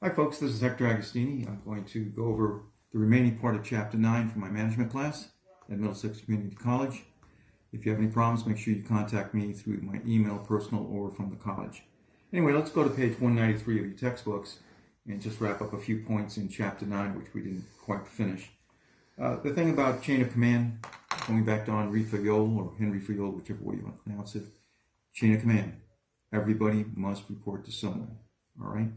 Hi folks, this is Hector Agostini. I'm going to go over the remaining part of Chapter 9 for my management class at Middlesex Community College. If you have any problems, make sure you contact me through my email, personal, or from the college. Anyway, let's go to page 193 of your textbooks and just wrap up a few points in Chapter 9, which we didn't quite finish. The thing about chain of command, going back to Henri Fayol or Henry Fayol, whichever way you want to pronounce it, chain of command. Everybody must report to someone, all right?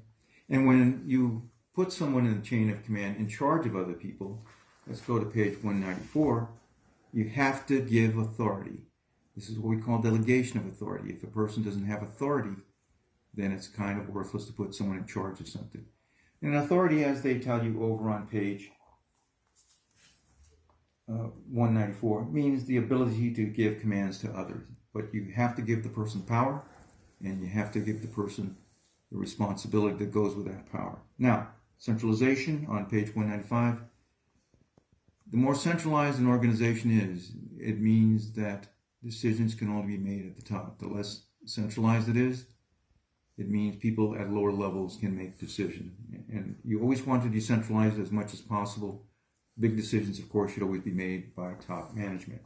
And when you put someone in the chain of command in charge of other people, let's go to page 194, you have to give authority. This is what we call delegation of authority. If a person doesn't have authority, then it's kind of worthless to put someone in charge of something. And authority, as they tell you over on page 194, means the ability to give commands to others. But you have to give the person power, and you have to give the person the responsibility that goes with that power. Now, centralization on page 195. The more centralized an organization is, it means that decisions can only be made at the top. The less centralized it is, it means people at lower levels can make decisions. And you always want to decentralize as much as possible. Big decisions, of course, should always be made by top management.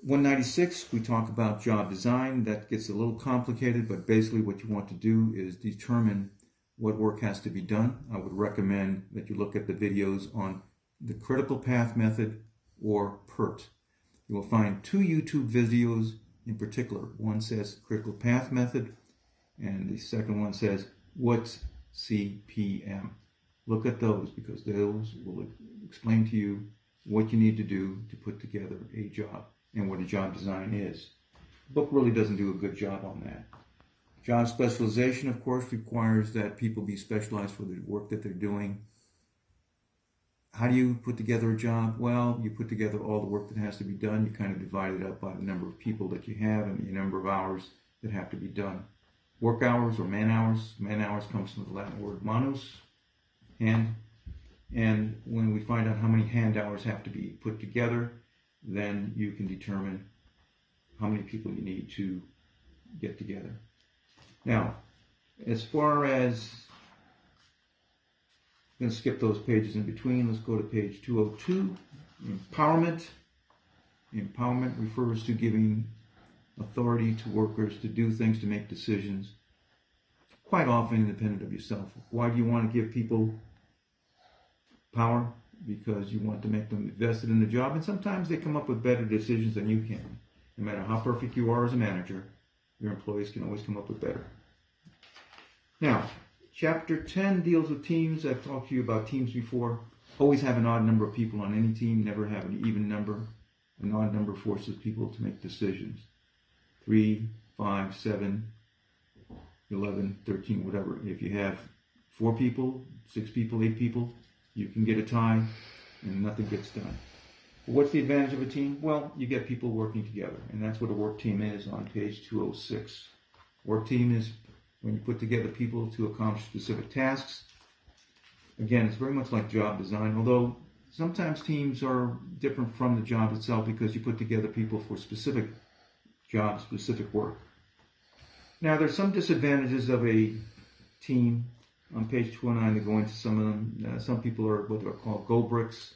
196, we talk about job design. That gets a little complicated, but basically what you want to do is determine what work has to be done. I would recommend that you look at the videos on the critical path method or PERT. You will find two YouTube videos in particular. One says critical path method, and the second one says what's CPM. Look at those because those will explain to you what you need to do to put together a job and what a job design is. The book really doesn't do a good job on that. Job specialization, of course, requires that people be specialized for the work that they're doing. How do you put together a job? Well, you put together all the work that has to be done. You kind of divide it up by the number of people that you have and the number of hours that have to be done. Work hours or man hours. Man hours comes from the Latin word manus, hand. And when we find out how many hand hours have to be put together, then you can determine how many people you need to get together. Now, as far as, I'm going to skip those pages in between. Let's go to page 202, empowerment. Empowerment refers to giving authority to workers to do things, to make decisions, quite often independent of yourself. Why do you want to give people power? Because you want to make them invested in the job, and sometimes they come up with better decisions than you can. No matter how perfect you are as a manager, your employees can always come up with better. Now, chapter 10 deals with teams. I've talked to you about teams before. Always have an odd number of people on any team, never have an even number. An odd number forces people to make decisions. 3, 5, 7, 11, 13, whatever. If you have 4 people, 6 people, 8 people, you can get a tie and nothing gets done. But what's the advantage of a team? Well, you get people working together, and that's what a work team is on page 206. Work team is when you put together people to accomplish specific tasks. Again, it's very much like job design, although sometimes teams are different from the job itself because you put together people for specific jobs, specific work. Now, there's some disadvantages of a team. On page 209, they go into some of them. Some people are what they're called go bricks.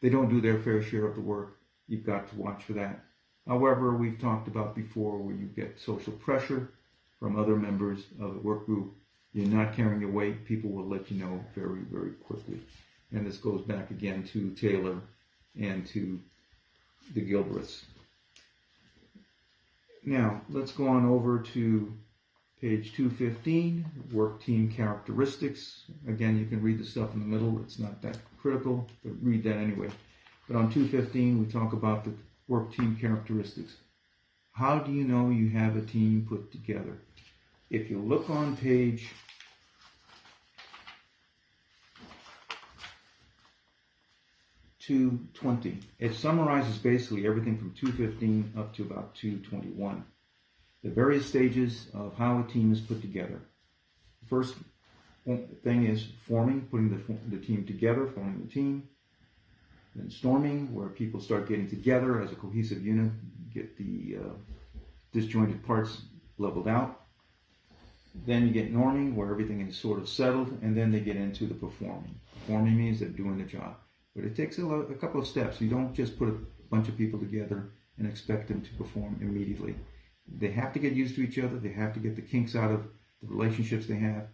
They don't do their fair share of the work. You've got to watch for that. However, we've talked about before where you get social pressure from other members of the work group. You're not carrying your weight. People will let you know very, very quickly. And this goes back again to Taylor and to the Gilbreths. Now, let's go on over to page 215, work team characteristics. Again, you can read the stuff in the middle. It's not that critical, but read that anyway. But on 215, we talk about the work team characteristics. How do you know you have a team put together? If you look on page 220, it summarizes basically everything from 215 up to about 221. The various stages of how a team is put together. The first thing is forming, putting the team together, forming the team. Then storming, where people start getting together as a cohesive unit, get the disjointed parts leveled out. Then you get norming, where everything is sort of settled, and then they get into the performing. Performing means they're doing the job. But it takes a couple of steps. You don't just put a bunch of people together and expect them to perform immediately. They have to get used to each other. They have to get the kinks out of the relationships they have.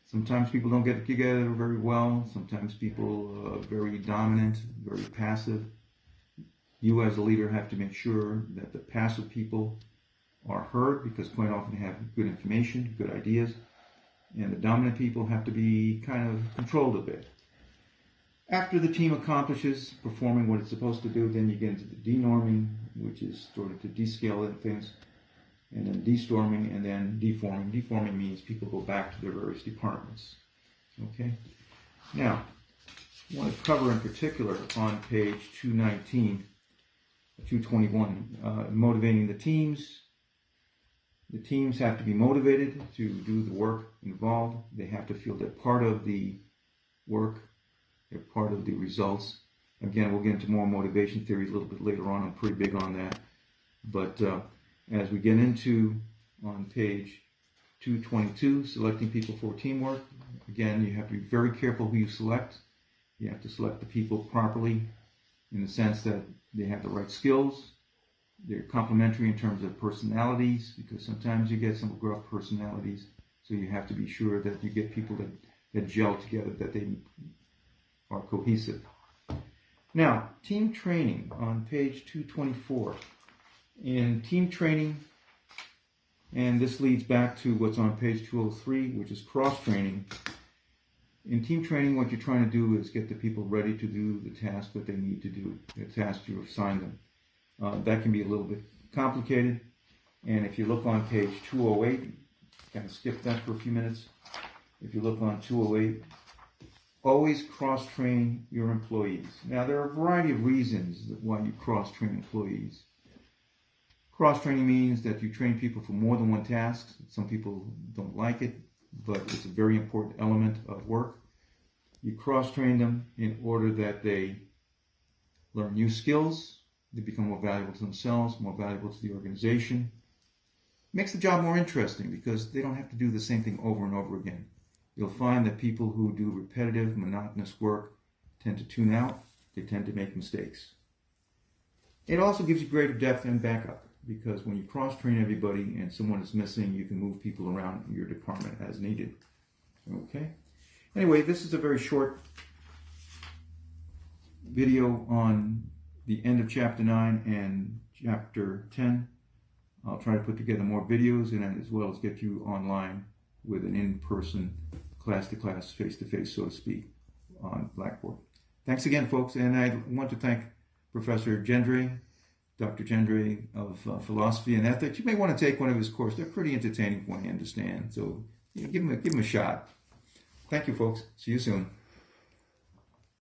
Sometimes people don't get together very well. Sometimes people are very dominant, very passive. You as a leader have to make sure that the passive people are heard, because quite often they have good information, good ideas, and the dominant people have to be kind of controlled a bit. After the team accomplishes performing what it's supposed to do, then you get into the denorming, which is sort of to descale things, and then destorming, and then deforming. Deforming means people go back to their various departments. Okay? Now, I want to cover in particular on page 219, 221, motivating the teams. The teams have to be motivated to do the work involved. They have to feel they're part of the work. They're part of the results. Again, we'll get into more motivation theories a little bit later on. I'm pretty big on that. But as we get into, on page 222, selecting people for teamwork, again, you have to be very careful who you select. You have to select the people properly in the sense that they have the right skills. They're complementary in terms of personalities, because sometimes you get some gruff personalities. So you have to be sure that you get people that gel together, that they are cohesive. Now, team training on page 224. In team training, and this leads back to what's on page 203, which is cross-training. In team training, what you're trying to do is get the people ready to do the task that they need to do, the task you assigned them. That can be a little bit complicated. And if you look on page 208, kind of skip that for a few minutes. If you look on 208, always cross-train your employees. Now, there are a variety of reasons why you cross-train employees. Cross-training means that you train people for more than one task. Some people don't like it, but it's a very important element of work. You cross-train them in order that they learn new skills, they become more valuable to themselves, more valuable to the organization. It makes the job more interesting because they don't have to do the same thing over and over again. You'll find that people who do repetitive, monotonous work tend to tune out. They tend to make mistakes. It also gives you greater depth and backup, because when you cross-train everybody and someone is missing, you can move people around your department as needed. Okay? Anyway, this is a very short video on the end of Chapter 9 and Chapter 10. I'll try to put together more videos, and as well as get you online with an in-person, class-to-class, face-to-face, so to speak, on Blackboard. Thanks again, folks, and I want to thank Professor Gendre, Dr. Gendre of Philosophy and Ethics. You may want to take one of his courses. They're pretty entertaining from what I understand, so give him a shot. Thank you, folks. See you soon.